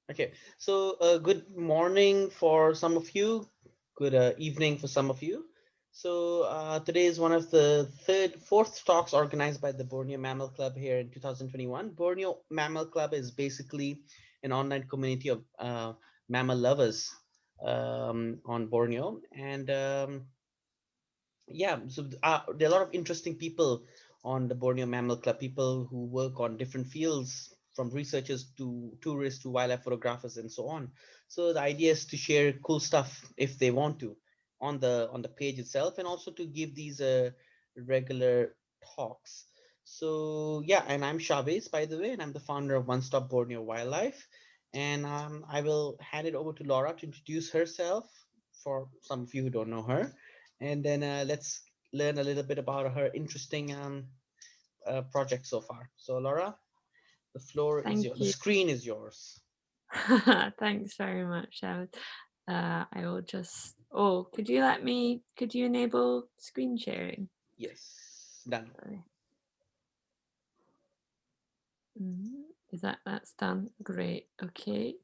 Okay, so good morning for some of you, good evening for some of you. So today is one of the fourth talks organized by the Borneo Mammal Club here in 2021. Borneo Mammal Club is basically an online community of mammal lovers on Borneo, and yeah, so there are a lot of interesting people on the Borneo Mammal Club, people who work on different fields, from researchers to tourists to wildlife photographers and so on. So the idea is to share cool stuff if they want to on the page itself, and also to give these regular talks. So yeah, and I'm Chavez, by the way, and I'm the founder of One Stop Borneo Wildlife. And I will hand it over to Laura to introduce herself for some of you who don't know her, and then let's learn a little bit about her interesting project so far. So, Laura, the floor is Thank yours. The you. screen is yours. Thanks very much, Shavez. I will just. Oh, could you enable screen sharing? Yes, done. Sorry. That's done? Great. Okay.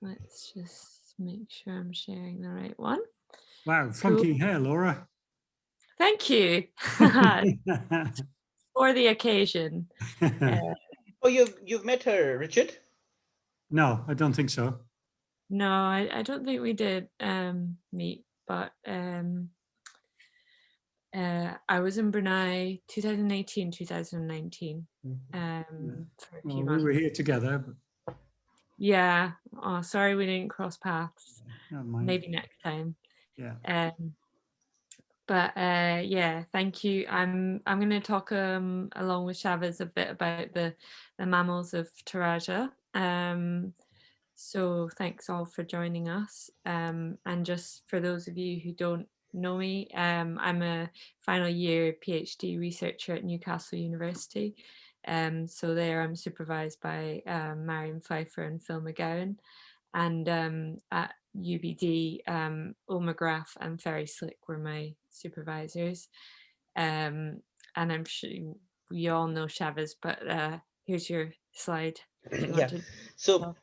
Let's just make sure I'm sharing the right one. Wow, Cool. funky hair, Laura. Thank you. For the occasion. Uh, Oh, you've met her, Richard. No, I don't think so. no, I don't think we did meet, but I was in Brunei 2018, 2019 Mhm. Yeah. for a Well, few we were months. here together, but Yeah. Oh, sorry we didn't cross paths. never mind. Maybe next time. Yeah. Um, but yeah, thank you. I'm going to talk along with Chavez a bit about the mammals of Teraja. So thanks all for joining us. And just for those of you who don't know me, I'm a final year PhD researcher at Newcastle University. So there I'm supervised by Marion Pfeiffer and Phil McGowan. And at UBD, Graf and Ferry Slick were my supervisors. Um, and I'm sure you all know Chavez, but here's your slide if you Yeah. wanted. So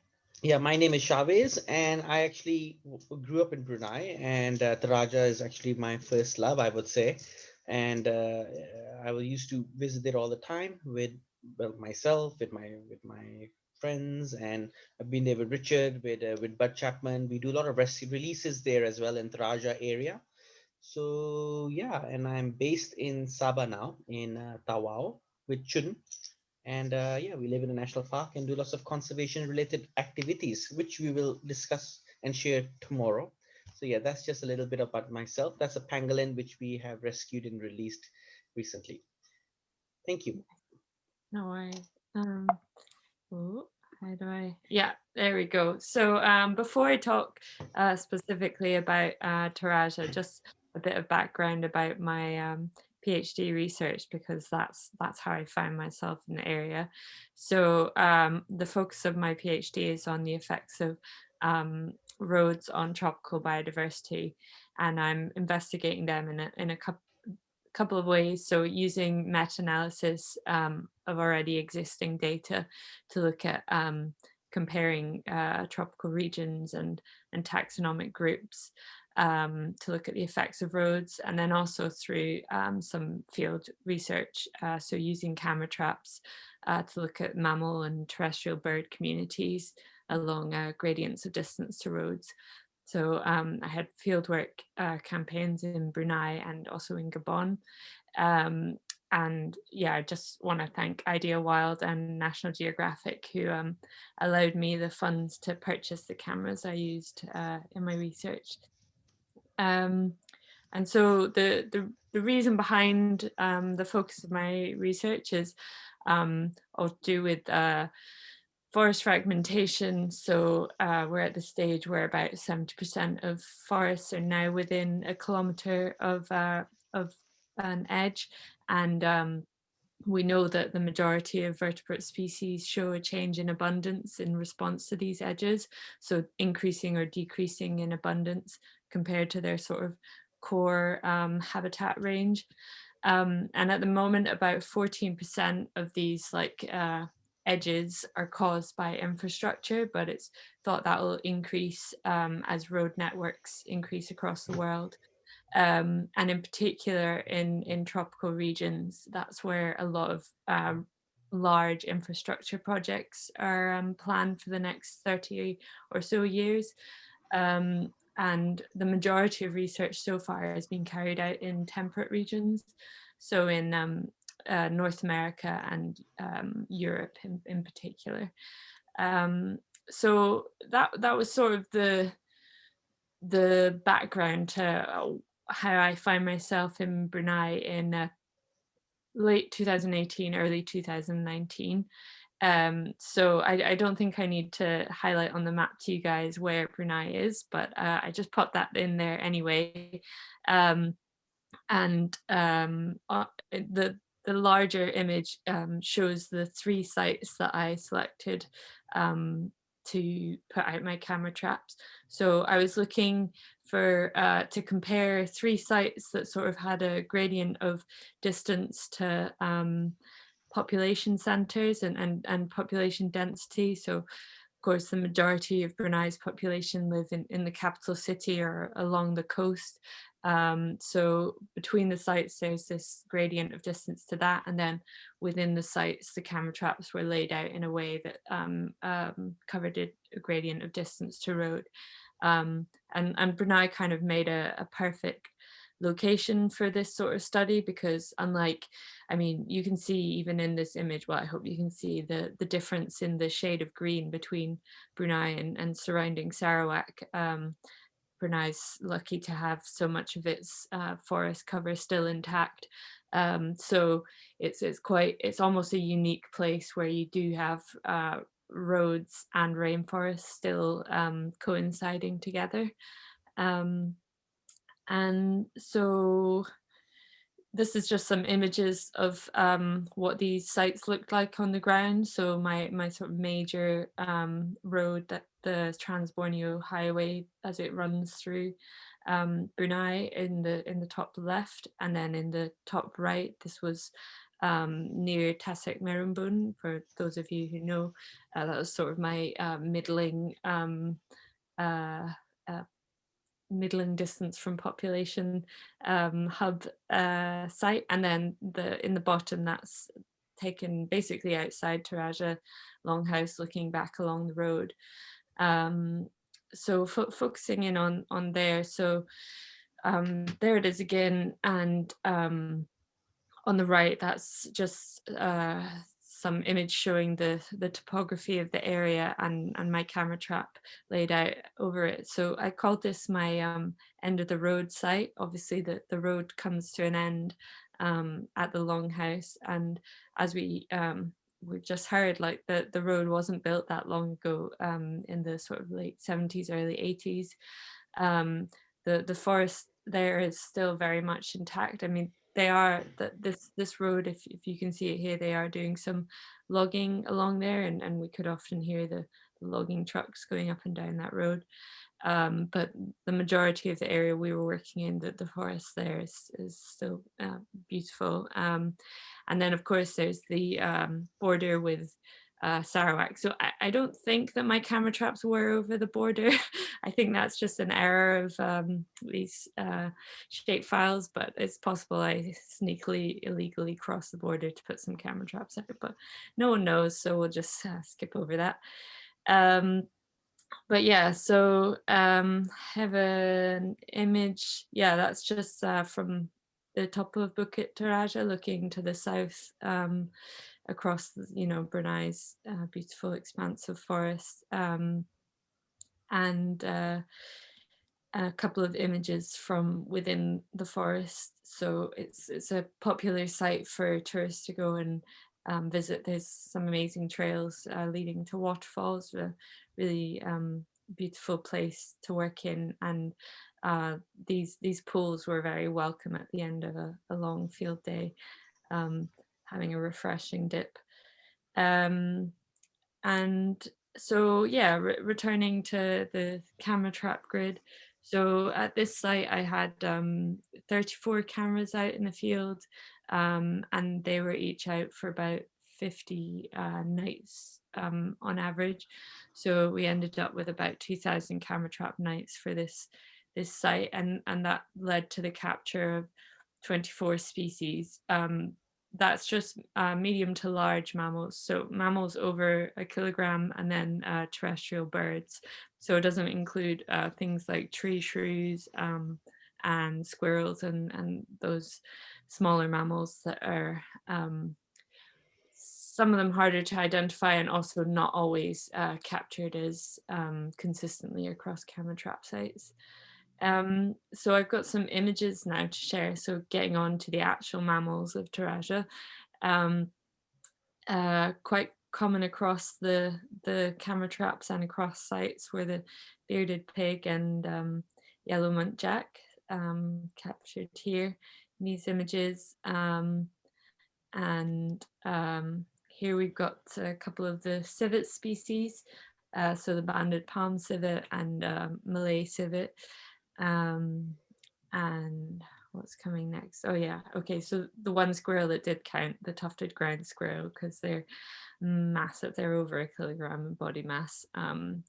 yeah, my name is Chavez, and I actually grew up in Brunei, and Taraja is actually my first love, I would say. And I used to visit there all the time with, well, myself, with my friends, and I've been there with Richard, with Bud Chapman. We do a lot of releases there as well in Taraja area. So yeah, and I'm based in Sabah now, in Tawau with Chun, and yeah, we live in a national park and do lots of conservation related activities, which we will discuss and share tomorrow. So yeah, that's just a little bit about myself. That's a pangolin which we have rescued and released recently. Thank you. No worries. Oh, how do I? Yeah, there we go. So before I talk specifically about Taraja, just a bit of background about my PhD research because that's how I found myself in the area. So the focus of my PhD is on the effects of roads on tropical biodiversity, and I'm investigating them in a couple of ways. So using meta-analysis of already existing data to look at comparing tropical regions and taxonomic groups to look at the effects of roads, and then also through some field research, so using camera traps to look at mammal and terrestrial bird communities along gradients of distance to roads. So I had fieldwork campaigns in Brunei and also in Gabon. Um, and yeah, I just want to thank Idea Wild and National Geographic who allowed me the funds to purchase the cameras I used in my research. Um, and so the reason behind the focus of my research is all to do with forest fragmentation. So we're at the stage where about 70% of forests are now within a kilometre of an edge, and we know that the majority of vertebrate species show a change in abundance in response to these edges, so increasing or decreasing in abundance compared to their sort of core habitat range. And at the moment, about 14% of these edges are caused by infrastructure, but it's thought that will increase as road networks increase across the world. And in particular in tropical regions, that's where a lot of large infrastructure projects are planned for the next 30 or so years. And the majority of research so far has been carried out in temperate regions, so in North America and Europe in particular. So that was sort of the background to how I find myself in Brunei in late 2018, early 2019. So I don't think I need to highlight on the map to you guys where Brunei is, but I just popped that in there anyway. And the larger image shows the 3 sites that I selected to put out my camera traps. So I was looking for to compare 3 sites that sort of had a gradient of distance to population centers and population density. So of course the majority of Brunei's population live in the capital city or along the coast. So between the sites there's this gradient of distance to that, and then within the sites the camera traps were laid out in a way that covered a gradient of distance to road. And Brunei kind of made a perfect location for this sort of study, because unlike, I mean, you can see even in this image, well, I hope you can see the difference in the shade of green between Brunei and surrounding Sarawak. Brunei's lucky to have so much of its forest cover still intact. So it's almost a unique place where you do have roads and rainforests still coinciding together. And so this is just some images of what these sites looked like on the ground. So my sort of major road, that the Trans-Borneo Highway as it runs through Brunei in the top left, and then in the top right, this was near Tasik Merumbun. For those of you who know, that was sort of my middling middling distance from population hub site, and then in the bottom, that's taken basically outside Teraja Longhouse, looking back along the road. So focusing in on there, so there it is again, and on the right, that's just some image showing the topography of the area and my camera trap laid out over it. So I called this my end of the road site. Obviously the road comes to an end at the Longhouse, and as we just heard, like the road wasn't built that long ago, in the sort of late 70s, early 80s. The forest there is still very much intact. I mean, they are this road, if you can see it here, they are doing some logging along there, and we could often hear the logging trucks going up and down that road. But the majority of the area we were working in, the forest there is still beautiful. And then of course there's the border with Sarawak. So I don't think that my camera traps were over the border. I think that's just an error of these shape files, but it's possible I sneakily, illegally crossed the border to put some camera traps out, but no one knows, so we'll just skip over that. But yeah, so have an image. Yeah, that's just from the top of Bukit Teraja, looking to the south across, Brunei's beautiful expanse of forest, and a couple of images from within the forest. So it's a popular site for tourists to go and visit. There's some amazing trails leading to waterfalls, a really beautiful place to work in, and these pools were very welcome at the end of a long field day, having a refreshing dip. And so yeah, returning to the camera trap grid. So at this site I had 34 cameras out in the field, and they were each out for about 50 nights on average. So we ended up with about 2,000 camera trap nights for this site, and that led to the capture of 24 species. That's just medium to large mammals, so mammals over a kilogram, and then terrestrial birds. So it doesn't include things like tree shrews and squirrels and those smaller mammals that are some of them harder to identify and also not always captured as consistently across camera trap sites. So I've got some images now to share. So getting on to the actual mammals of Teraja, quite common across the camera traps and across sites were the bearded pig and yellow muntjac, captured here in these images. And here we've got a couple of the civet species, so the banded palm civet and Malay civet. And what's coming next? Oh yeah, okay, so the one squirrel that did count, the tufted ground squirrel, because they're massive, they're over a kilogram in body mass, and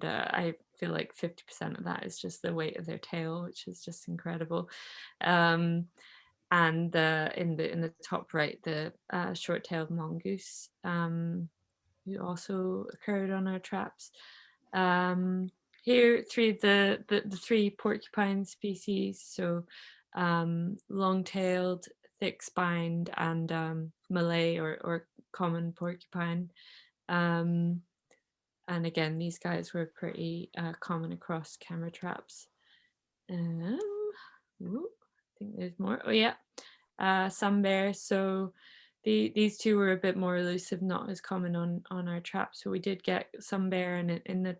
I feel like 50% of that is just the weight of their tail, which is just incredible. And in the top right, the short-tailed mongoose, who also occurred on our traps. Here, the three porcupine species, so long-tailed, thick-spined, and Malay or common porcupine. And again, these guys were pretty common across camera traps. Ooh, I think there's more. Oh yeah, sun bear. So these two were a bit more elusive, not as common on our traps. So we did get sun bear, and in the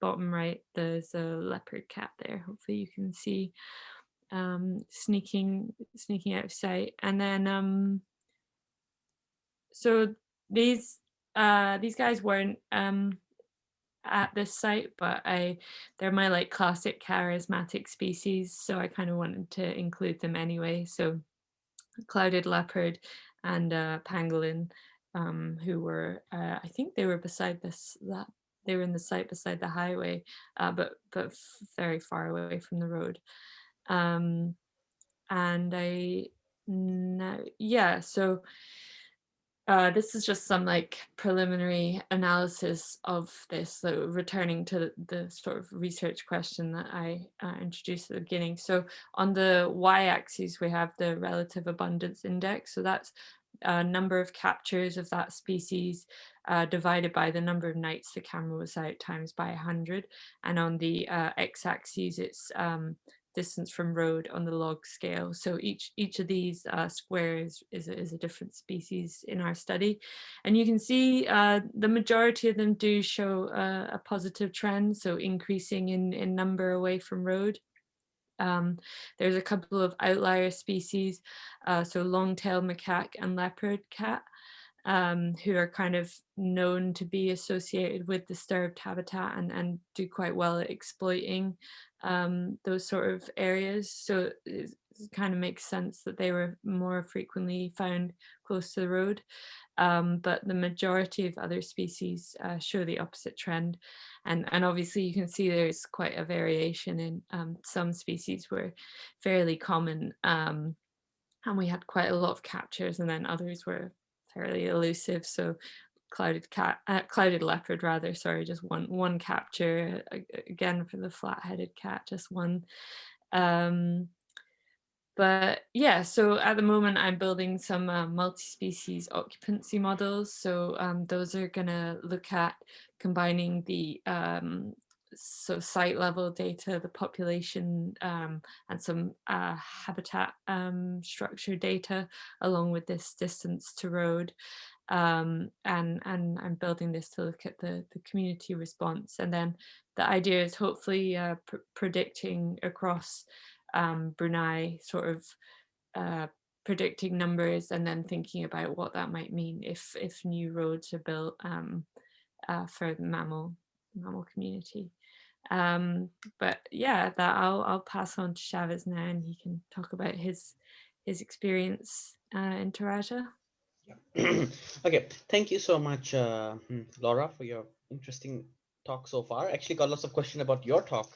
bottom right, there's a leopard cat there. Hopefully you can see sneaking out of sight. And then so these guys weren't at this site, but they're my like classic charismatic species, so I kind of wanted to include them anyway. So clouded leopard and pangolin, who were I think they were beside they were in the site beside the highway, but very far away from the road. And so this is just some like preliminary analysis of this, so returning to the sort of research question that I introduced at the beginning. So on the y-axis, we have the relative abundance index. So that's number of captures of that species divided by the number of nights the camera was out times by 100. And on the x-axis, it's distance from road on the log scale. So each of these squares is a different species in our study. And you can see the majority of them do show a positive trend, so increasing in number away from road. There's a couple of outlier species, so long-tailed macaque and leopard cat, who are kind of known to be associated with disturbed habitat and do quite well at exploiting those sort of areas. So it kind of makes sense that they were more frequently found close to the road. But the majority of other species show the opposite trend. And obviously you can see there's quite a variation in some species were fairly common, and we had quite a lot of captures, and then others were fairly elusive. So clouded leopard rather, sorry, just one capture, again for the flat-headed cat, just one. But yeah, so at the moment I'm building some multi-species occupancy models. So those are gonna look at combining the so site level data, the population, and some habitat structure data, along with this distance to road. And I'm building this to look at the community response. And then the idea is hopefully predicting across Brunei, sort of predicting numbers and then thinking about what that might mean if new roads are built for the mammal community. But yeah, that I'll pass on to Shavez now, and he can talk about his experience in Teraja. Yeah. Okay. Thank you so much, Laura, for your interesting talk so far. Actually, got lots of questions about your talk.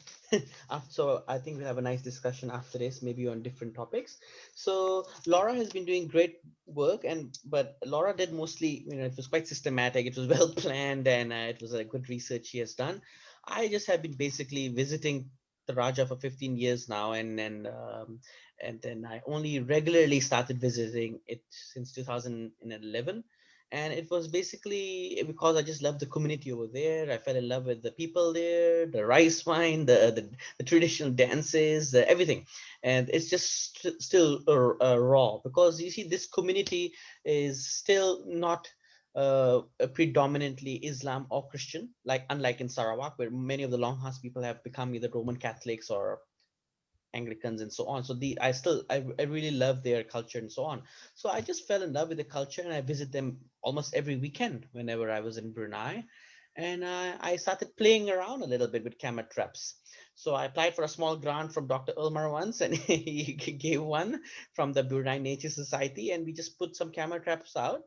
So I think we'll have a nice discussion after this, maybe on different topics. So Laura has been doing great work, and but Laura did mostly, it was quite systematic. It was well planned, and it was a good research she has done. I just have been basically visiting the Raja for 15 years now, and then I only regularly started visiting it since 2011. And it was basically because I just loved the community over there. I fell in love with the people there, the rice wine, the traditional dances, everything. And it's just still raw, because you see, this community is still not predominantly Islam or Christian, like unlike in Sarawak, where many of the Longhorns people have become either Roman Catholics or Anglicans and so on. So I really love their culture and so on. So I just fell in love with the culture, and I visit them almost every weekend whenever I was in Brunei. And I started playing around a little bit with camera traps. So I applied for a small grant from Dr. Ulmer once, and he gave one from the Brunei Nature Society, and we just put some camera traps out.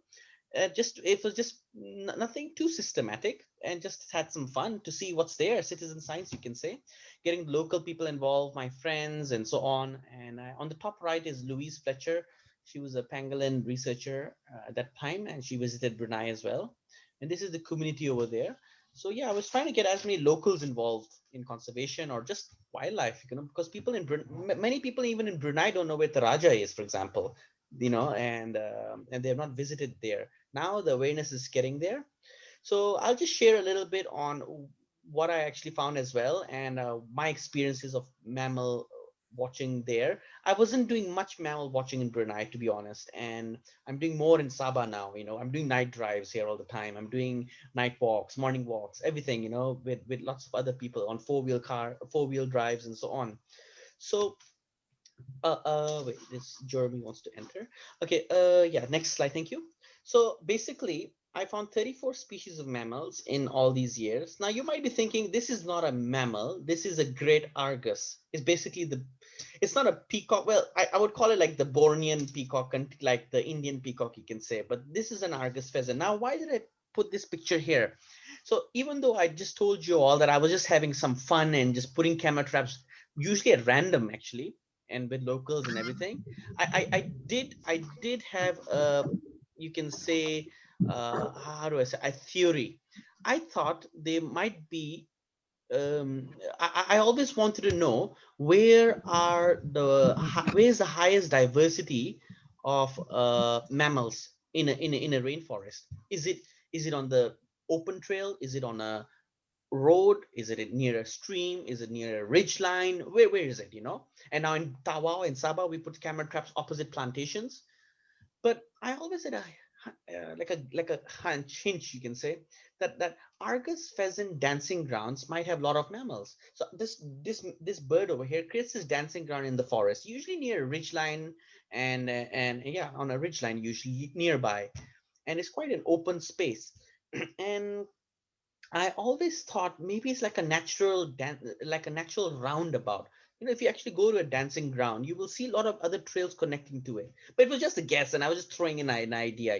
Just it was just nothing too systematic, and just had some fun to see what's there. Citizen science, you can say, getting local people involved, my friends and so on. And on the top right is Louise Fletcher. She was a pangolin researcher at that time, and she visited Brunei as well. And this is the community over there. So yeah, I was trying to get as many locals involved in conservation or just wildlife, because people in many people even in Brunei don't know where Teraja is, for example, and they have not visited there. Now the awareness is getting there. So I'll just share a little bit on what I actually found as well, and my experiences of mammal watching there. I wasn't doing much mammal watching in Brunei, to be honest, and I'm doing more in Sabah now. I'm doing night drives here all the time. I'm doing night walks, morning walks, everything. With lots of other people on four wheel drives, and so on. So wait, this Jeremy wants to enter. Okay, yeah, next slide, thank you. So basically, I found 34 species of mammals in all these years. Now you might be thinking, this is not a mammal, this is a great Argus. It's basically it's not a peacock. Well, I would call it like the Bornean peacock, and like the Indian peacock, you can say, but this is an Argus pheasant. Now, why did I put this picture here? So even though I just told you all that I was just having some fun and just putting camera traps, usually at random actually, and with locals and everything, I did have you can say, how do I say, a theory. I thought they might be, I always wanted to know where's the highest diversity of mammals in a rainforest. Is it on the open trail? Is it on a road? Is it near a stream? Is it near a ridge line? Where is it? And now in Tawau and Sabah, we put camera traps opposite plantations. But I always had like a hinge, you can say, that Argus pheasant dancing grounds might have a lot of mammals. So this bird over here creates this dancing ground in the forest, usually near a ridge line, and yeah, on a ridge line usually nearby, and it's quite an open space. And I always thought maybe it's like a like a natural roundabout. If you actually go to a dancing ground, you will see a lot of other trails connecting to it. But it was just a guess, and I was just throwing in an idea.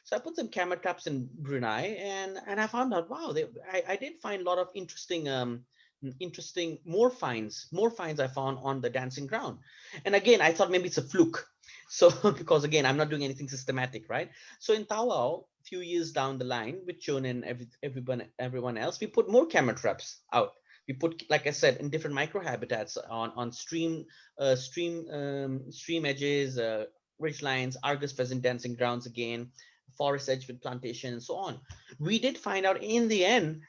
So I put some camera traps in Brunei, and I found out, wow, I did find a lot of interesting more finds I found on the dancing ground. And again, I thought maybe it's a fluke. So because again, I'm not doing anything systematic, right? So in Tawau, a few years down the line, with Chun and everyone else, we put more camera traps out. We put, like I said, in different microhabitats on stream edges, ridge lines, Argus pheasant dancing grounds again, forest edge with plantation, and so on. We did find out in the end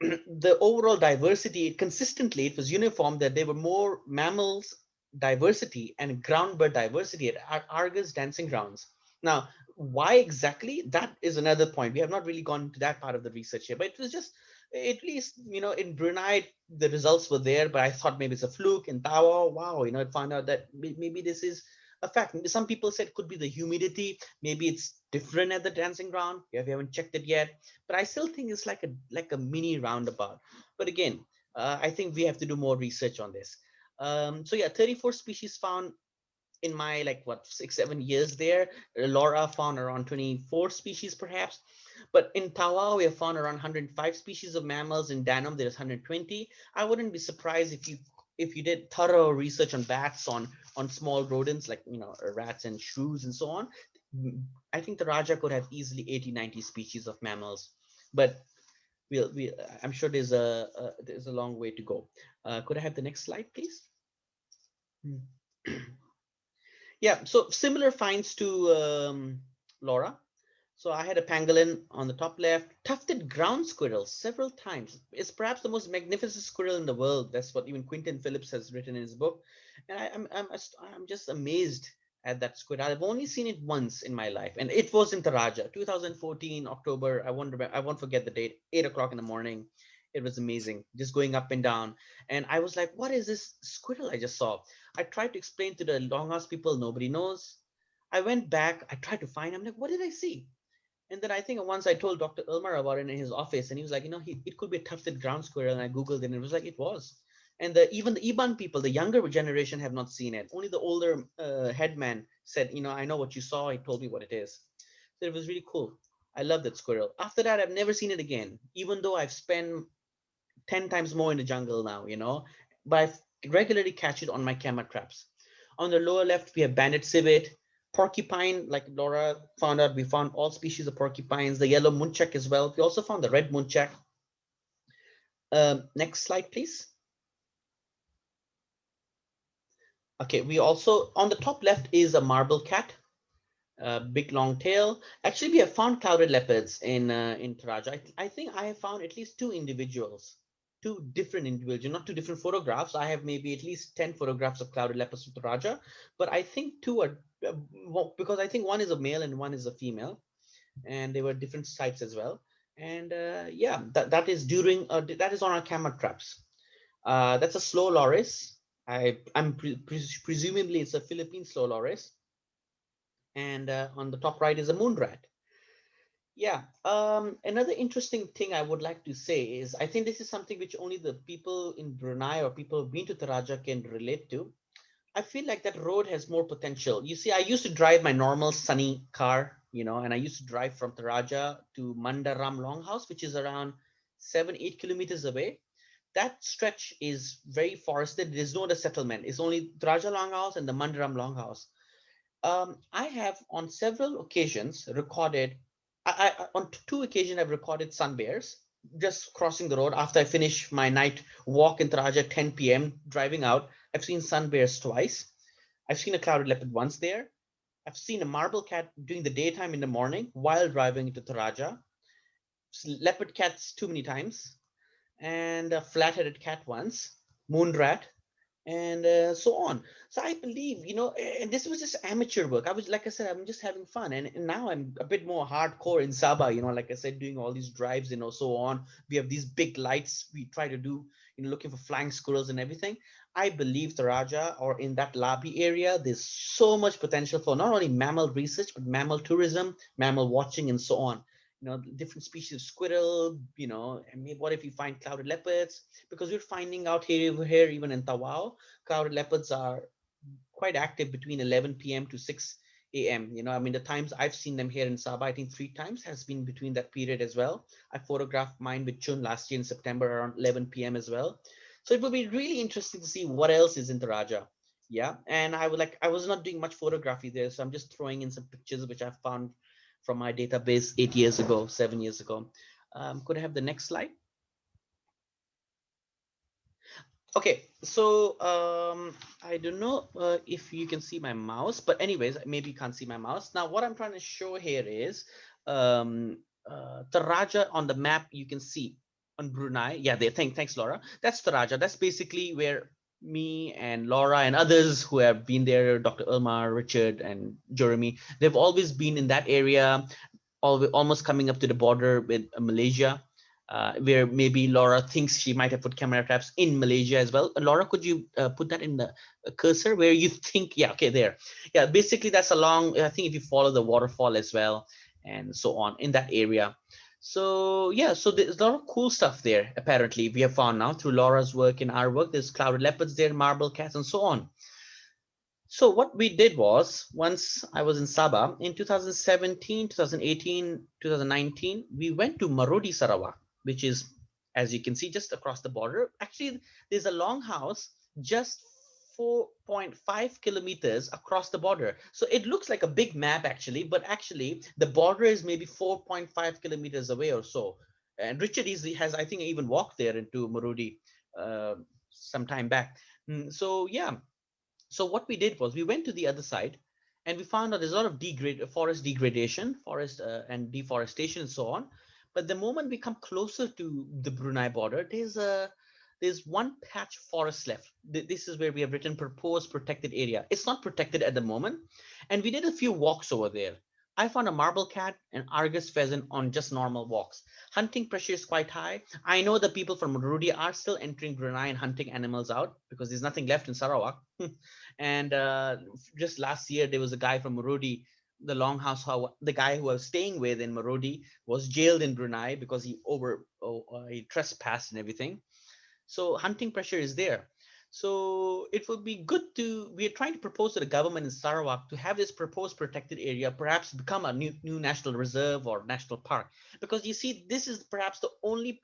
the overall diversity, consistently it was uniform, that there were more mammals diversity and ground bird diversity at Argus dancing grounds. Now, why exactly, that is another point. We have not really gone into that part of the research here, but it was just, at least in Brunei the results were there, but I thought maybe it's a fluke. In Tawa, wow, it found out that maybe this is a fact. Some people said it could be the humidity, maybe it's different at the dancing ground. Yeah, we haven't checked it yet, but I still think it's like a mini roundabout. But again, I think we have to do more research on this. So yeah, 34 species found in my like what 6 7 years there, Laura found around 24 species perhaps. But in Tawau, we have found around 105 species of mammals. In Danum, there's 120. I wouldn't be surprised if you did thorough research on bats, on small rodents like rats and shrews and so on. I think the Raja could have easily 80 90 species of mammals, but I'm sure there's a long way to go. Could I have the next slide, please? Yeah, so similar finds to Laura. So I had a pangolin on the top left, tufted ground squirrel several times. It's perhaps the most magnificent squirrel in the world. That's what even Quentin Phillips has written in his book. And I'm just amazed at that squirrel. I've only seen it once in my life, and it was in Taraja, 2014 October. I won't forget the date. 8 o'clock in the morning. It was amazing, just going up and down. And I was like, "What is this squirrel I just saw?" I tried to explain to the longhouse people. Nobody knows. I went back. I tried to find. I'm like, "What did I see?" And then I think once I told Dr. Elmer about it in his office, and he was like, it could be a tufted ground squirrel. And I Googled it, and it was like, it was. And even the Iban people, the younger generation, have not seen it. Only the older headman said, I know what you saw. He told me what it is. So it was really cool. I love that squirrel. After that, I've never seen it again, even though I've spent 10 times more in the jungle now. But I regularly catch it on my camera traps. On the lower left, we have banded civet, porcupine, like Laura found out. We found all species of porcupines, the yellow muntjac as well. We also found the red muntjac. Next slide, please. Okay, we also, on the top left is a marble cat, big long tail. Actually, we have found clouded leopards in Taraja. I think I have found at least two different individuals, not two different photographs. I have maybe at least 10 photographs of clouded leopards with Taraja, but I think two are, because I think one is a male and one is a female, and they were different sites as well. And yeah, that is that is on our camera traps. That's a slow loris. I'm presumably it's a Philippine slow loris. And on the top right is a moon rat. Yeah. Another interesting thing I would like to say is I think this is something which only the people in Brunei or people who've been to Taraja can relate to. I feel like that road has more potential. You see, I used to drive my normal sunny car, and I used to drive from Taraja to Mandaram Longhouse, which is around 7 8 kilometers away. That stretch is very forested. There's no other settlement. It's only Taraja Longhouse and the Mandaram Longhouse. I have on several occasions recorded, on two occasions I've recorded sun bears just crossing the road after I finish my night walk in Taraja at 10 p.m. driving out. I've seen sun bears twice. I've seen a clouded leopard once there. I've seen a marble cat during the daytime in the morning while driving into Taraja. Leopard cats too many times, and a flat-headed cat once, moon rat, and so on. So I believe, and this was just amateur work. I was, like I said, I'm just having fun. And now I'm a bit more hardcore in Sabah, like I said, doing all these drives, so on. We have these big lights. We try to do, looking for flying squirrels and everything. I believe Taraja or in that Labi area, there's so much potential for not only mammal research, but mammal tourism, mammal watching, and so on. Different species of squirrel, and maybe what if you find clouded leopards? Because we're finding out here even in Tawau, clouded leopards are quite active between 11 p.m. to 6 a.m. I mean, the times I've seen them here in Sabah, I think 3 times has been between that period as well. I photographed mine with Chun last year in September around 11 p.m. as well. So it will be really interesting to see what else is in Taraja. Yeah, and I was not doing much photography there, so I'm just throwing in some pictures which I found from my database 8 years ago, 7 years ago. Could I have the next slide? Okay, so I don't know if you can see my mouse, but anyways, maybe you can't see my mouse. Now, what I'm trying to show here is Taraja on the map. You can see on Brunei. Yeah, thanks, Laura. That's Taraja. That's basically where me and Laura and others who have been there, Dr. Elmar, Richard, and Jeremy, they've always been in that area, almost coming up to the border with Malaysia. Where maybe Laura thinks she might have put camera traps in Malaysia as well. Laura, could you put that in the cursor where you think? Yeah, okay, there. Yeah, basically that's along, I think if you follow the waterfall as well and so on in that area. So yeah, so there's a lot of cool stuff there. Apparently we have found now through Laura's work and our work, there's clouded leopards there, marble cats and so on. So what we did was, once I was in Sabah in 2017, 2018, 2019, we went to Marodi, Sarawak, which is, as you can see, just across the border. Actually, there's a longhouse just 4.5 kilometers across the border. So it looks like a big map actually, but actually the border is maybe 4.5 kilometers away or so. And Richard easily has, I think, even walked there into Marodi some time back. So yeah, so what we did was we went to the other side and we found out there's a lot of forest degradation, forest and deforestation and so on. But the moment we come closer to the Brunei border, there's one patch of forest left. This is where we have written proposed protected area. It's not protected at the moment. And we did a few walks over there. I found a marble cat and Argus pheasant on just normal walks. Hunting pressure is quite high. I know the people from Rudi are still entering Brunei and hunting animals out because there's nothing left in Sarawak. And just last year, there was a guy from Marodi, the longhouse, the guy who I was staying with in Marodi was jailed in Brunei because he trespassed and everything. So hunting pressure is there. So it would be good we are trying to propose to the government in Sarawak to have this proposed protected area perhaps become a new national reserve or national park. Because you see, this is perhaps the only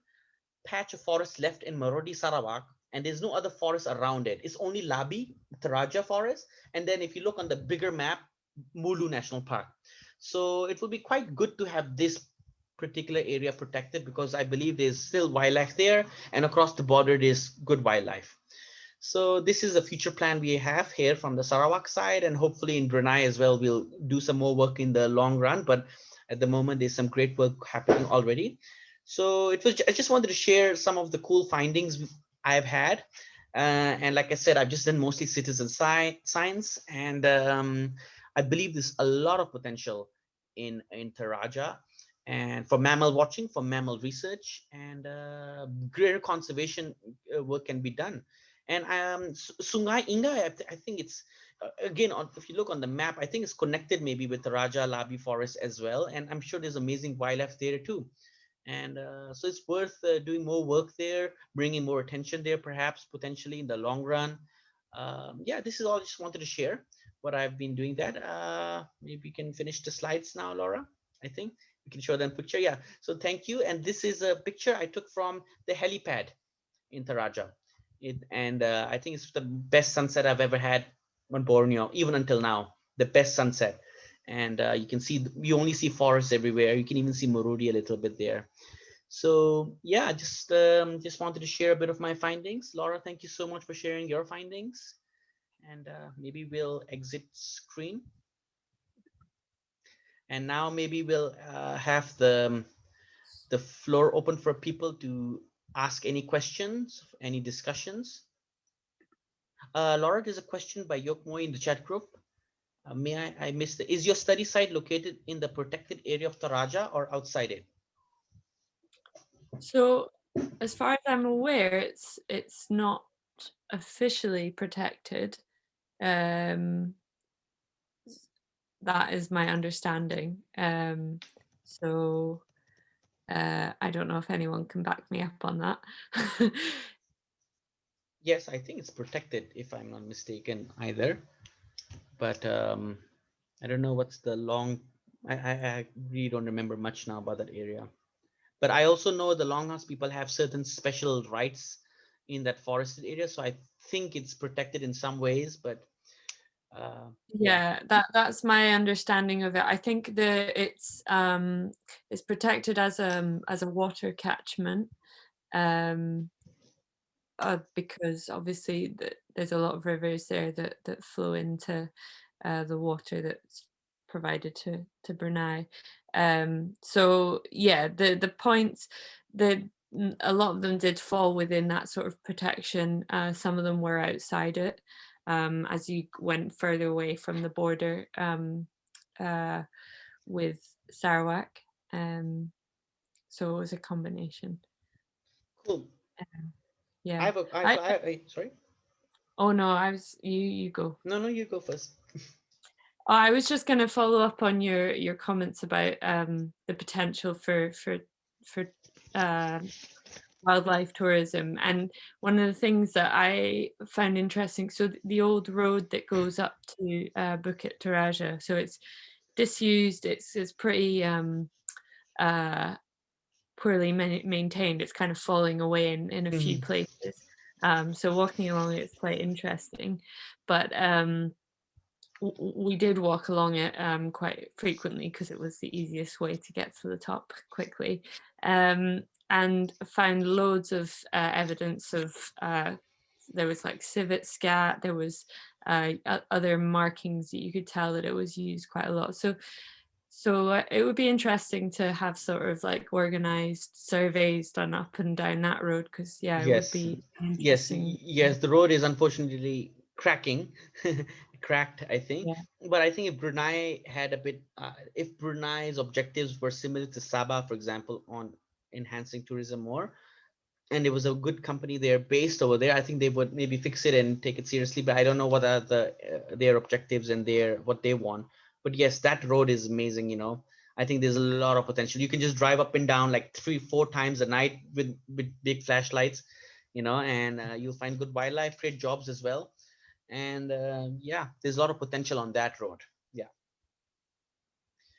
patch of forest left in Marodi, Sarawak, and there's no other forest around it. It's only Labi, Teraja forest, and then if you look on the bigger map, Mulu National Park. So it would be quite good to have this particular area protected because I believe there's still wildlife there, and across the border there's good wildlife. So this is a future plan we have here from the Sarawak side, and hopefully in Brunei as well, we'll do some more work in the long run. But at the moment, there's some great work happening already. So I just wanted to share some of the cool findings I've had. And like I said, I've just done mostly citizen science, and I believe there's a lot of potential in Teraja and for mammal watching, for mammal research, and greater conservation work can be done. And Sungai Ingai, I think it's again, if you look on the map, I think it's connected maybe with the Raja Labi Forest as well, and I'm sure there's amazing wildlife there too. And so it's worth doing more work there, bringing more attention there, perhaps potentially in the long run. Yeah, this is all I just wanted to share what I've been doing. That maybe we can finish the slides now, Laura. I think we can show them picture. Yeah. So thank you. And this is a picture I took from the helipad in Taraja. And I think it's the best sunset I've ever had on Borneo, even until now. The best sunset. And you can see, you only see forests everywhere. You can even see Morodi a little bit there. So yeah, just wanted to share a bit of my findings. Laura, thank you so much for sharing your findings. And maybe we'll exit screen. And now maybe we'll have the floor open for people to ask any questions, any discussions. Laura, there's a question by Yokmoy in the chat group. I missed it. Is your study site located in the protected area of Taraja or outside it? So, as far as I'm aware, it's not officially protected. That is my understanding. So I don't know if anyone can back me up on that. Yes, I think it's protected, if I'm not mistaken either. But I don't know what's the long. I really don't remember much now about that area. But I also know the Longhouse people have certain special rights in that forested area, so I think it's protected in some ways. But yeah, that's my understanding of it. I think it's protected as a water catchment, because obviously there's a lot of rivers there that flow into the water that's provided to Brunei. So yeah, the points that a lot of them did fall within that sort of protection. Some of them were outside it, as you went further away from the border with Sarawak. So it was a combination. cool. Yeah. Sorry. Oh no, you go. No, you go first. I was just going to follow up on your comments about the potential for wildlife tourism. And one of the things that I found interesting, so the old road that goes up to Bukit Teraja, so it's disused, it's pretty uh, poorly maintained. It's kind of falling away in a few Mhm. places. So walking along it is quite interesting. But we did walk along it quite frequently because it was the easiest way to get to the top quickly, and found loads of evidence of there was like civet scat, there was other markings that you could tell that it was used quite a lot. So it would be interesting to have sort of like organized surveys done up and down that road, because yeah, it would Yes, be yes, interesting. yes. The road is unfortunately cracking, cracked, I think. Yeah. But I think if Brunei had a bit, if Brunei's objectives were similar to Sabah, for example, on enhancing tourism more, and it was a good company there based over there, I think they would maybe fix it and take it seriously. But I don't know what are their objectives and their what they want. But yes, that road is amazing. I think there's a lot of potential. You can just drive up and down like 3 4 times a night with big flashlights, and you'll find good wildlife, create jobs as well. And yeah, there's a lot of potential on that road. Yeah.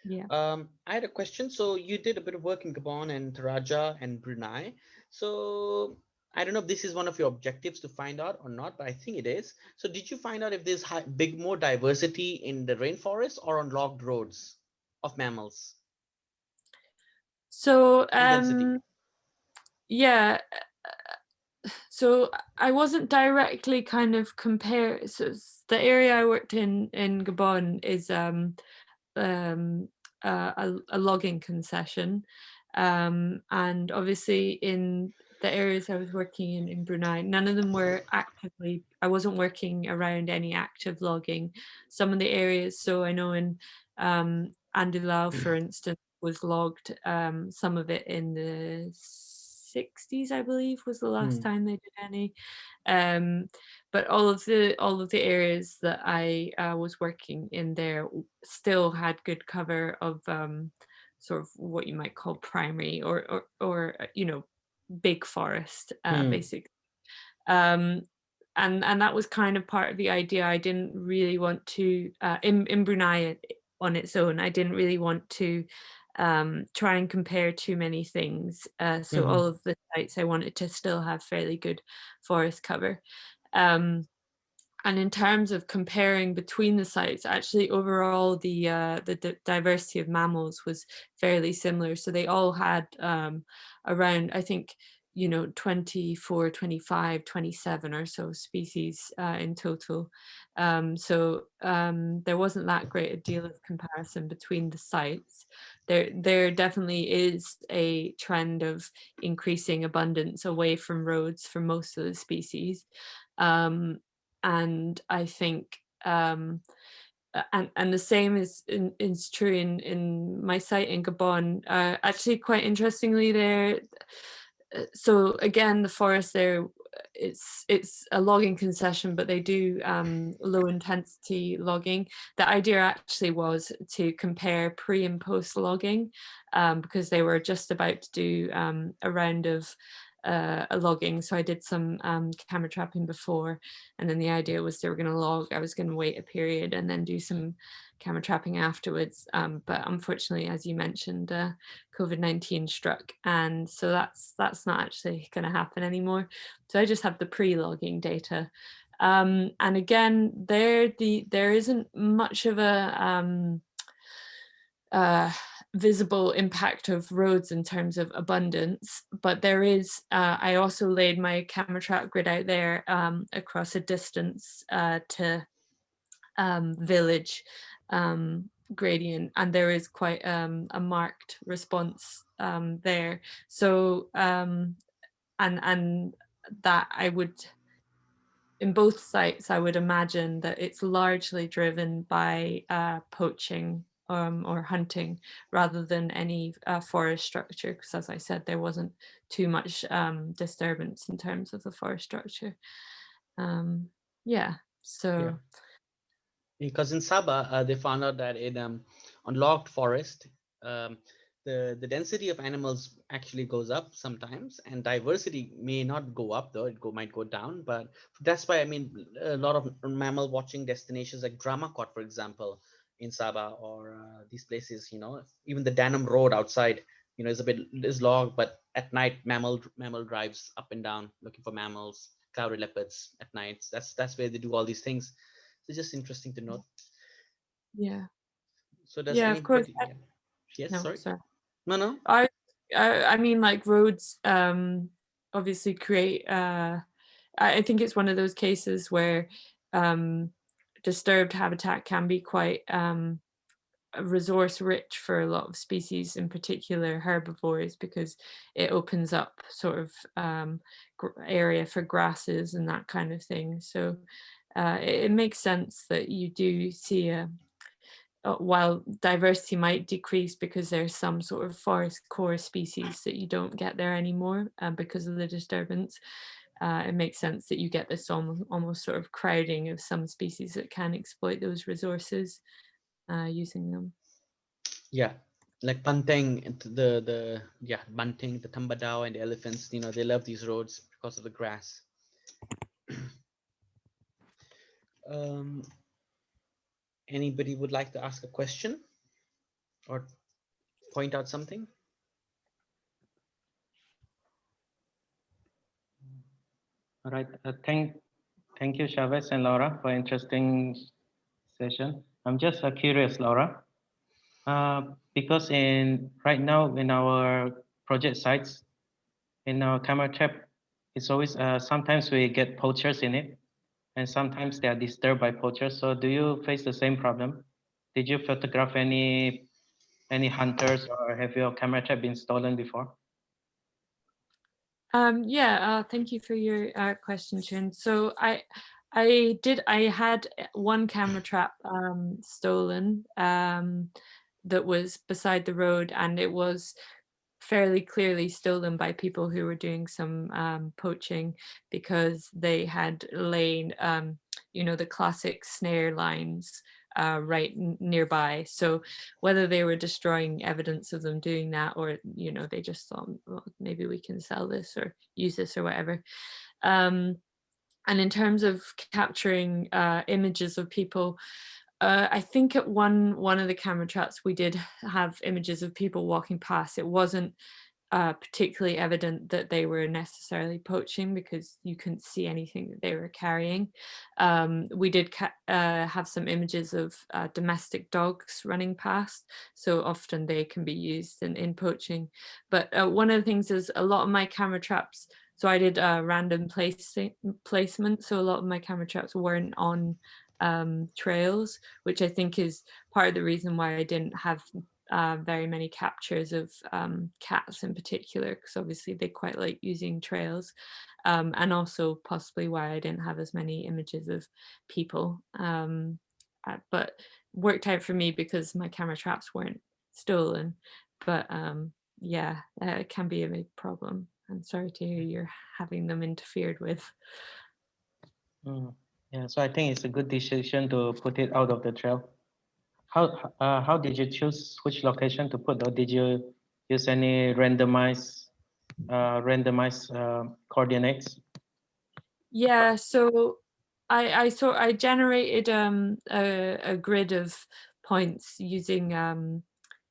Yeah. I had a question. So you did a bit of work in Gabon and Taraja and Brunei. So I don't know if this is one of your objectives to find out or not, but I think it is. So did you find out if there's big more diversity in the rainforest or on logged roads of mammals So in density? yeah, so I wasn't directly kind of so the area I worked in Gabon is um, a logging concession, and obviously in the areas I was working in Brunei, none of them were actively. I wasn't working around any active logging. Some of the areas, so I know in Andilau, for instance, was logged. Some of it in the 60s, I believe, was the last Hmm. time they did any. Um, but all of the areas that I was working in there still had good cover of sort of what you might call primary or big forest, Hmm. basically. Um, and that was kind of part of the idea. I didn't really want to in Brunei on its own. I didn't really want to try and compare too many things. So Hmm. all of the sites I wanted to still have fairly good forest cover. Um, and in terms of comparing between the sites, actually overall the diversity of mammals was fairly similar. So they all had around, I think, 24, 25, 27 or so species in total. So there wasn't that great a deal of comparison between the sites. There definitely is a trend of increasing abundance away from roads for most of the species. Um, and I think and the same is true in my site in Gabon. Actually, quite interestingly, there. So again, the forest there, it's a logging concession, but they do low intensity logging. The idea actually was to compare pre and post logging, because they were just about to do a round of a logging. So I did some camera trapping before, and then the idea was they were going to log. I was going to wait a period and then do some camera trapping afterwards. But unfortunately, as you mentioned, COVID-19 struck, and so that's not actually going to happen anymore. So I just have the pre-logging data, and again, there isn't much of a visible impact of roads in terms of abundance, but there is. I also laid my camera trap grid out there across a distance to village gradient, and there is quite a marked response there. So and that I would, in both sites, I would imagine that it's largely driven by poaching or hunting rather than any forest structure, because as I said, there wasn't too much disturbance in terms of the forest structure. Yeah, Yeah. so Because in Sabah, they found out that in on logged forest, um, the density of animals actually goes up sometimes, and diversity may not go up, though might go down. But that's why, I mean, a lot of mammal watching destinations like Dramakot, for example, in Sabah, or these places, even the Danum Road outside, is long, but at night mammal drives up and down looking for mammals, clouded leopards at night. That's where they do all these things. So it's just interesting to note. Yeah. So does Yeah, of course. anybody? Yeah. Yes, No, sorry. sorry. No. I mean, like, roads obviously create I think it's one of those cases where disturbed habitat can be quite resource rich for a lot of species, in particular herbivores, because it opens up sort of area for grasses and that kind of thing. So it makes sense that you do see while diversity might decrease because there's some sort of forest core species that you don't get there anymore because of the disturbance, it makes sense that you get this almost sort of crowding of some species that can exploit those resources using them. Yeah, like Banteng, Banteng, the Tambadao and the elephants, they love these roads because of the grass. Anybody would like to ask a question or point out something? All right. Thank you, Chavez and Laura, for interesting session. I'm just curious, Laura, because right now in our project sites, in our camera trap, it's always sometimes we get poachers in it, and sometimes they are disturbed by poachers. So do you face the same problem? Did you photograph any hunters, or have your camera trap been stolen before? Yeah, thank you for your question, Chin. So I had one camera trap stolen that was beside the road, and it was fairly clearly stolen by people who were doing some poaching, because they had laid the classic snare lines right nearby. So whether they were destroying evidence of them doing that, or they just thought, well, maybe we can sell this or use this or whatever. And in terms of capturing images of people, I think at one of the camera traps we did have images of people walking past. It wasn't particularly evident that they were necessarily poaching because you couldn't see anything that they were carrying. We did have some images of domestic dogs running past, so often they can be used in poaching. But one of the things is a lot of my camera traps, so I did random placement, so a lot of my camera traps weren't on trails, which I think is part of the reason why I didn't have very many captures of cats in particular, because obviously they quite like using trails, and also possibly why I didn't have as many images of people, but worked out for me because my camera traps weren't stolen. But yeah, it can be a big problem. I'm sorry to hear you're having them interfered with. Yeah, so I think it's a good decision to put it out of the trail. How did you choose which location to put, or did you use any randomized coordinates? Yeah, so I generated a grid of points using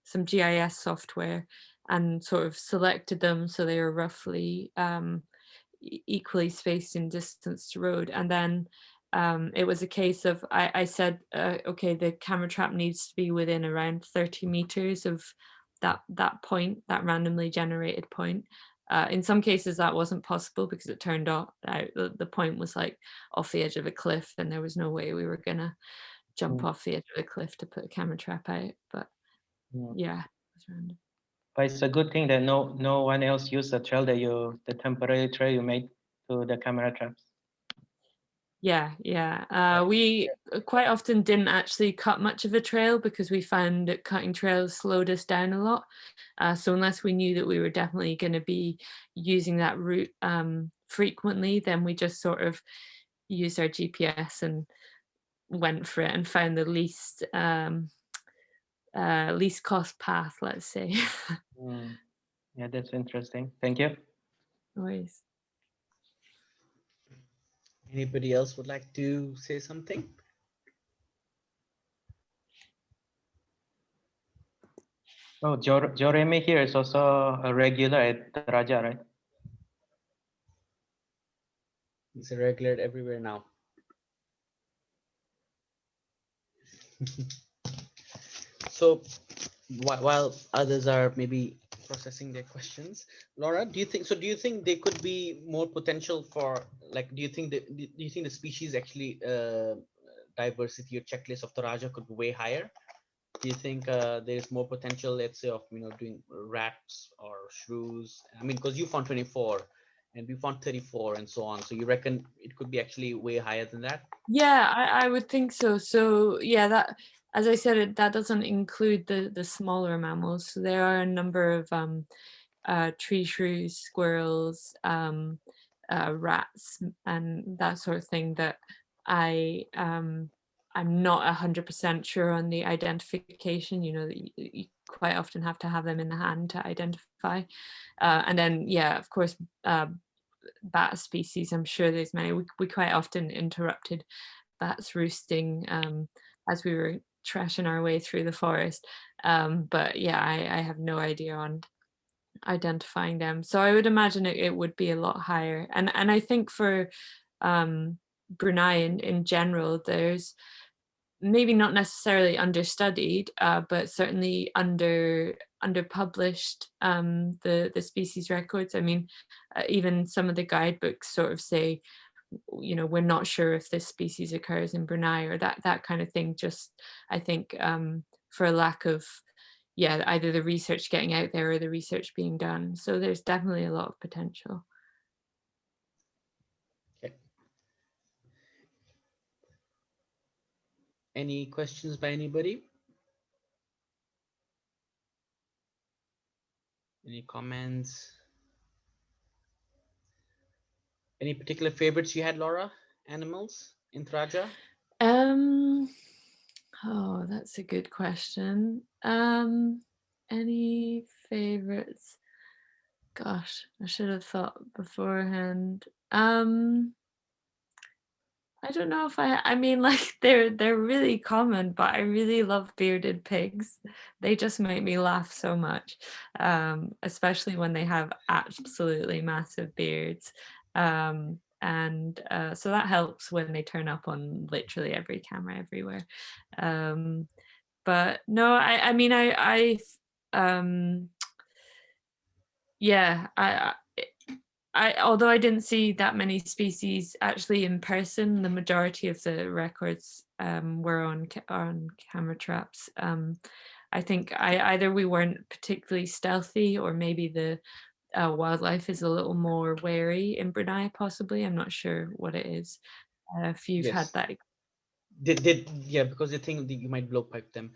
some GIS software, and sort of selected them so they were roughly equally spaced in distance to road. And then it was a case of I said, okay, the camera trap needs to be within around 30 meters of that point, that randomly generated point. In some cases that wasn't possible because it turned out the point was like off the edge of a cliff, and there was no way we were gonna jump off the edge of a cliff to put a camera trap out. But yeah, it was random. But it's a good thing that no one else used the trail the temporary trail you made to the camera traps. Yeah. We quite often didn't actually cut much of a trail because we found that cutting trails slowed us down a lot. So unless we knew that we were definitely going to be using that route frequently, then we just sort of used our GPS and went for it and found the least least cost path, let's say. Yeah, that's interesting. Thank you. No worries. Anybody else would like to say something? Oh, Joreme here is also a regular at Teraja, right? It's a regular everywhere now. So while others are maybe processing their questions, Laura, do you think there could be more potential for, like, do you think the species actually diversity or checklist of Taraja could be way higher? Do you think there's more potential, let's say, of doing rats or shrews? I mean, because you found 24 and we found 34 and so on. So you reckon it could be actually way higher than that? Yeah, I would think so. So yeah, that, as I said, that doesn't include the smaller mammals. So there are a number of tree shrews, squirrels, rats, and that sort of thing that I'm not 100% sure on the identification. You know, that you quite often have to have them in the hand to identify. And then, yeah, of course, bat species, I'm sure there's many. We quite often interrupted bats roosting as we were trashing our way through the forest. But yeah, I have no idea on identifying them. So I would imagine it would be a lot higher. And I think for Brunei in general, there's maybe not necessarily understudied, but certainly underpublished the species records. I mean, even some of the guidebooks sort of say, you know, we're not sure if this species occurs in Brunei, or that kind of thing. Just, I think, for a lack of, yeah, either the research getting out there or the research being done. So there's definitely a lot of potential. Okay. Any questions by anybody? Any comments? Any particular favorites you had, Laura? Animals in Taraja? Oh, that's a good question. Any favorites? Gosh, I should have thought beforehand. I don't know if I mean, like, they're really common, but I really love bearded pigs. They just make me laugh so much, especially when they have absolutely massive beards. And so that helps when they turn up on literally every camera everywhere. But no, I mean, yeah, although I didn't see that many species actually in person, the majority of the records were on camera traps. I think either we weren't particularly stealthy, or maybe the wildlife is a little more wary in Brunei, possibly. I'm not sure what it is. If you've had Yes. that. Yeah, because they think that you might blow pipe them.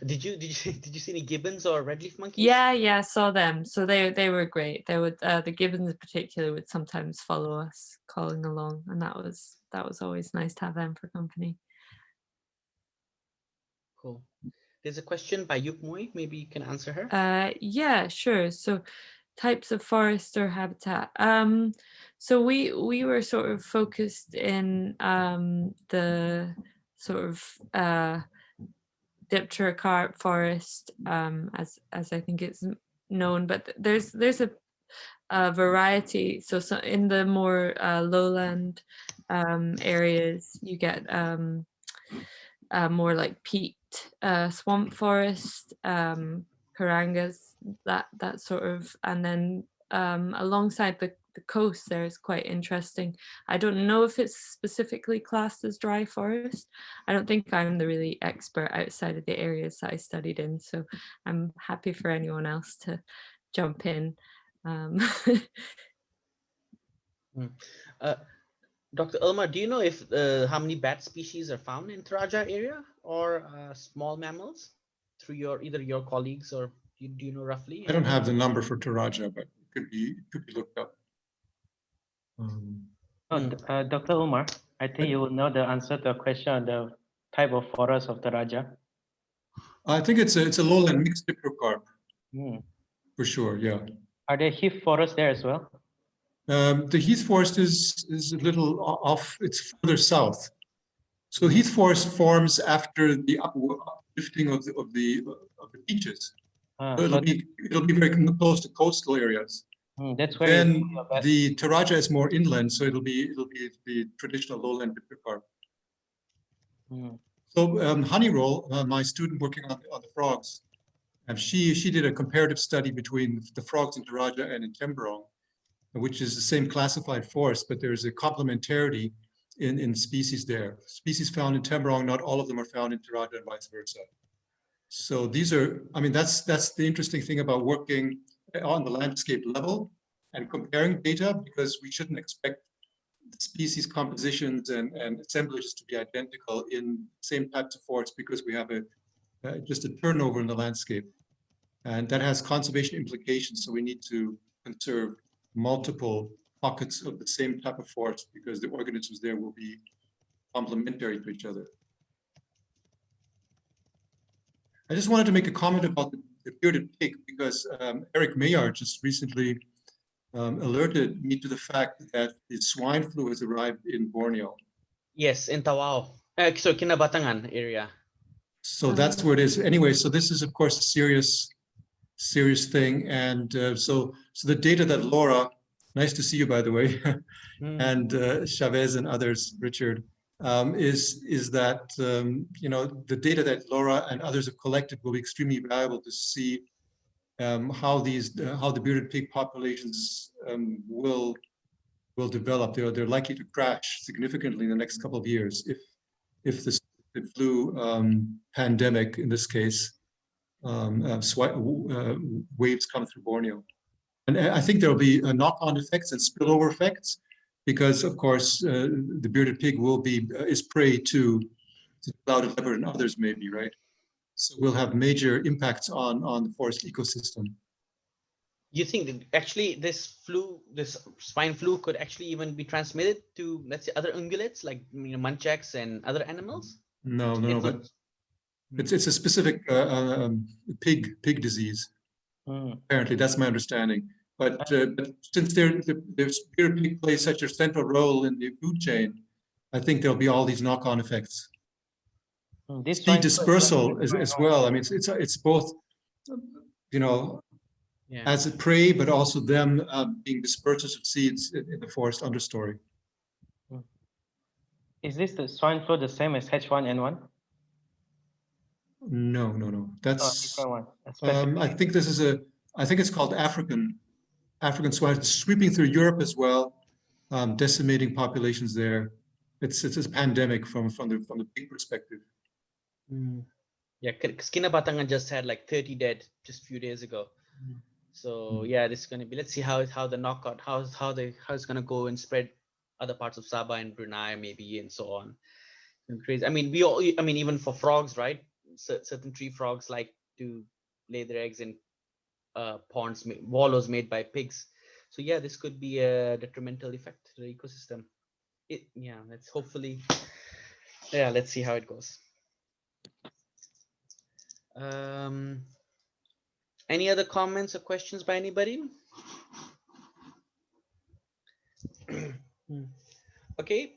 Did you did you see any gibbons or redleaf monkeys? Yeah, saw them. So they were great. They would the gibbons in particular would sometimes follow us calling along, and that was always nice to have them for company. Cool. There's a question by Yuk Mui. Maybe you can answer her. Yeah, sure. So types of forest or habitat. So we were sort of focused in the sort of Diptera carp forest, as I think it's known, but there's a variety. So in the more lowland areas, you get more like peat swamp forest, karangas, that sort of, and then alongside the coast there is quite interesting. I don't know if it's specifically classed as dry forest. I don't think I'm the really expert outside of the areas that I studied in, so I'm happy for anyone else to jump in. Dr. Elmar, do you know if how many bat species are found in Taraja area, or small mammals, through either your colleagues, or do you know roughly? I don't have the number for Teraja, but it could be looked up. Dr. Umar, I think you will know the answer to the question on the type of forest of Teraja. I think it's a lowland mixed dipterocarp Hmm. for sure. Yeah. Are there heath forests there as well? The heath forest is a little off. It's further south. So heath forest forms after the uplifting of the beaches. So So it'll be very close to coastal areas. that's where you Then do your best. the Teraja is more inland, so it'll be the traditional lowland dipterocarp. Hmm. So honey roll, my student working on the frogs, she did a comparative study between the frogs in Teraja and in Temburong, which is the same classified forest, but there's a complementarity in species there. Species found in Temburong, not all of them are found in Teraja and vice versa. So these are, I mean, that's the interesting thing about working on the landscape level and comparing data, because we shouldn't expect species compositions and assemblages to be identical in same types of forests, because we have just a turnover in the landscape. And that has conservation implications. So we need to conserve multiple pockets of the same type of forest, because the organisms there will be complementary to each other. I just wanted to make a comment about the bearded pig, because Eric Maillard just recently alerted me to the fact that the swine flu has arrived in Borneo. Yes, in Tawau. So Kinabatangan area. So that's where it is. Anyway, so this is of course a serious thing. And so the data that Laura, nice to see you by the way, and Chavez and others, Richard, is that you know, the data that Laura and others have collected will be extremely valuable to see how the bearded pig populations will develop. They're likely to crash significantly in the next couple of years if the flu pandemic, in this case, waves come through Borneo. And I think there'll be knock-on effects and spillover effects, because of course the bearded pig is prey to clouded leopard and others maybe, right? So we'll have major impacts on the forest ecosystem. You think that actually this swine flu could actually even be transmitted to, let's say, other ungulates like, you know, muntjacs and other animals? No, but it's a specific pig disease. Apparently, that's my understanding. But since the bearded pig plays such a central role in the food chain, I think there'll be all these knock-on effects. Seed dispersal as well. I mean, it's both, you know, as a prey, but also them being dispersers of seeds in the forest understory. Is this the swine flu the same as H1N1? No. That's different one. I think this is I think it's called African swine. It's sweeping through Europe as well, decimating populations there. It's a pandemic from the pig perspective. Yeah, because Kinabatangan just had like 30 dead just a few days ago. So yeah, this is going to be, let's see how the knockout, how it's going to go and spread other parts of Sabah and Brunei maybe, and so on. And crazy. I mean, even for frogs, right? Certain tree frogs like to lay their eggs in ponds, wallows made by pigs. So yeah, this could be a detrimental effect to the ecosystem. Let's see how it goes. Any other comments or questions by anybody? Okay,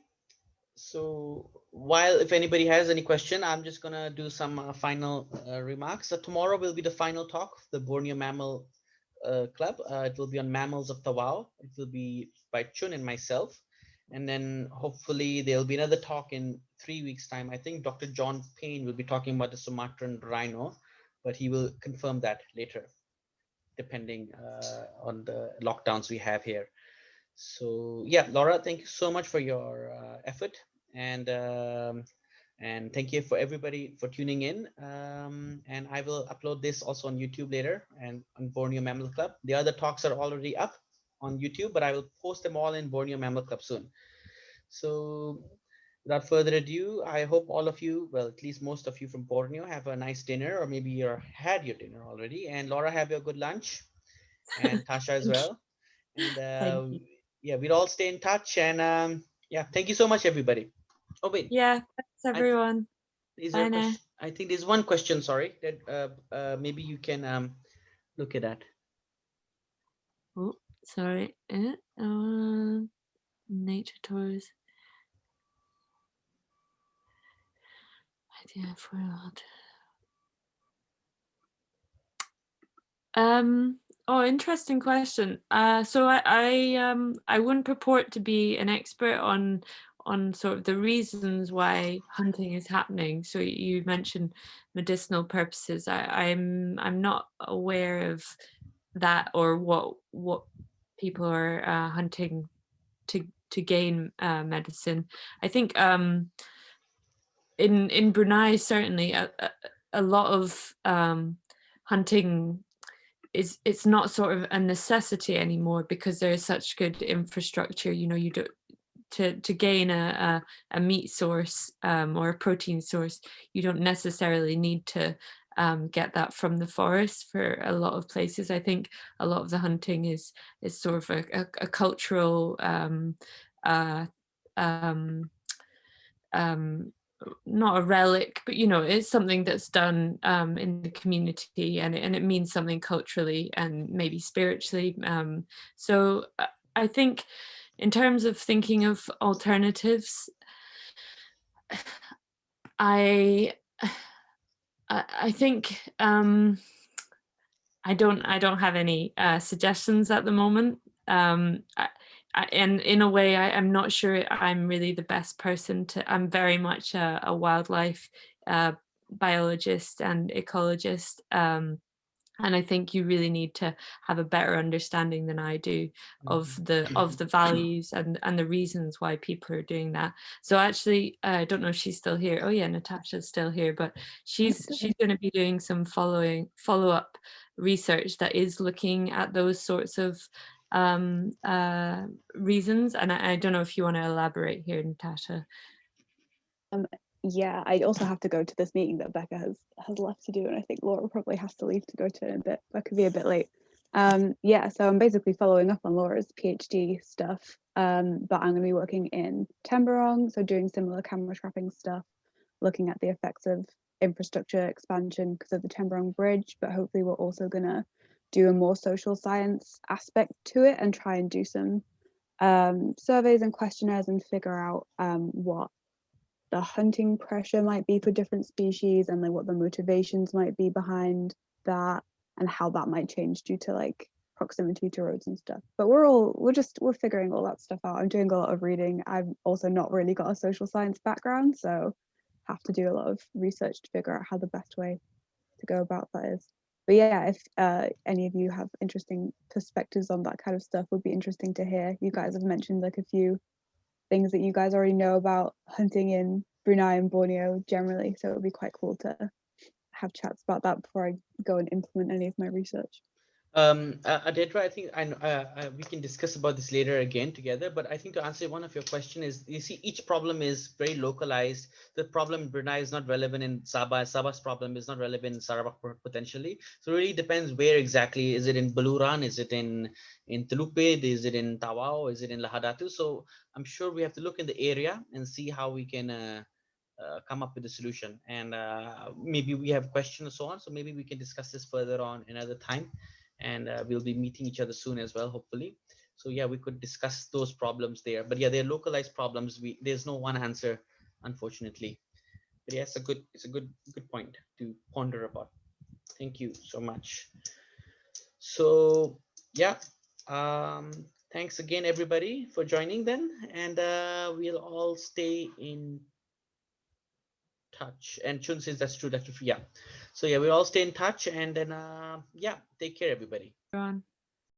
so while if anybody has any question, I'm just gonna do some final remarks. So tomorrow will be the final talk of the Borneo Mammal Club. It will be on mammals of Tawau. It will be by Chun and myself. And then hopefully there'll be another talk in 3 weeks' time. I think Dr. John Payne will be talking about the Sumatran rhino, but he will confirm that later, depending on the lockdowns we have here. So yeah, Laura, thank you so much for your effort, and thank you for everybody for tuning in. And I will upload this also on YouTube later and on Borneo Mammal Club. The other talks are already up on YouTube, but I will post them all in Borneo Mammal Club soon. So without further ado, I hope all of you, well, at least most of you from Borneo, have a nice dinner, or maybe you had your dinner already. And Laura, have your good lunch, and Tasha as well. And yeah, we'll all stay in touch. And yeah, thank you so much, everybody. Oh wait. Yeah, thanks everyone. Is there a question? I think there's one question, sorry, that maybe you can look at that. Oh, sorry. Nature tours. Idea for art. Oh, interesting question. So I wouldn't purport to be an expert on sort of the reasons why hunting is happening. So you mentioned medicinal purposes. I'm not aware of that, or what people are hunting to gain medicine. I think in Brunei, certainly a lot of hunting it's not sort of a necessity anymore because there's such good infrastructure. You know, you do to gain a meat source or a protein source, you don't necessarily need to get that from the forest for a lot of places. I think a lot of the hunting is sort of a cultural uh, um, not a relic, but you know, it's something that's done in the community, and it means something culturally and maybe spiritually. So I think, in terms of thinking of alternatives, I think I don't have any suggestions at the moment. And in a way, I'm not sure I'm really the best person to. I'm very much a wildlife biologist and ecologist, and I think you really need to have a better understanding than I do of the values and the reasons why people are doing that. So actually, I don't know if she's still here. Oh yeah, Natasha's still here, but she's going to be doing some follow-up research that is looking at those sorts of reasons. And I don't know if you want to elaborate here, Natasha. Yeah, I also have to go to this meeting that Becca has left to do, and I think Laura probably has to leave to go to it in a bit. That could be a bit late. Yeah, so I'm basically following up on Laura's PhD stuff, but I'm going to be working in Temburong, so doing similar camera trapping stuff, looking at the effects of infrastructure expansion because of the Temburong Bridge, but hopefully we're also going to do a more social science aspect to it and try and do some surveys and questionnaires and figure out what the hunting pressure might be for different species, and like what the motivations might be behind that, and how that might change due to like proximity to roads and stuff. But we're figuring all that stuff out. I'm doing a lot of reading. I've also not really got a social science background, so have to do a lot of research to figure out how the best way to go about that is. But yeah, if any of you have interesting perspectives on that kind of stuff, would be interesting to hear. You guys have mentioned like a few things that you guys already know about hunting in Brunei and Borneo generally, so it would be quite cool to have chats about that before I go and implement any of my research. Adedra, I think we can discuss about this later again together, but I think to answer one of your question is, you see, each problem is very localized. The problem in Brunei is not relevant in Sabah. Sabah's problem is not relevant in Sarawak potentially. So it really depends where exactly. Is it in Baluran? Is it in Teluped? Is it in Tawau? Is it in Lahadatu? So I'm sure we have to look in the area and see how we can come up with a solution. And maybe we have questions and so on. So maybe we can discuss this further on another time. And we'll be meeting each other soon as well, hopefully. So yeah, we could discuss those problems there. But yeah, they're localized problems. There's no one answer, unfortunately. But yeah, it's a good point to ponder about. Thank you so much. So yeah, thanks again everybody for joining then, and we'll all stay in touch. And Chun says that's true. Yeah. So yeah, we'll all stay in touch, and then yeah, take care everybody. Everyone.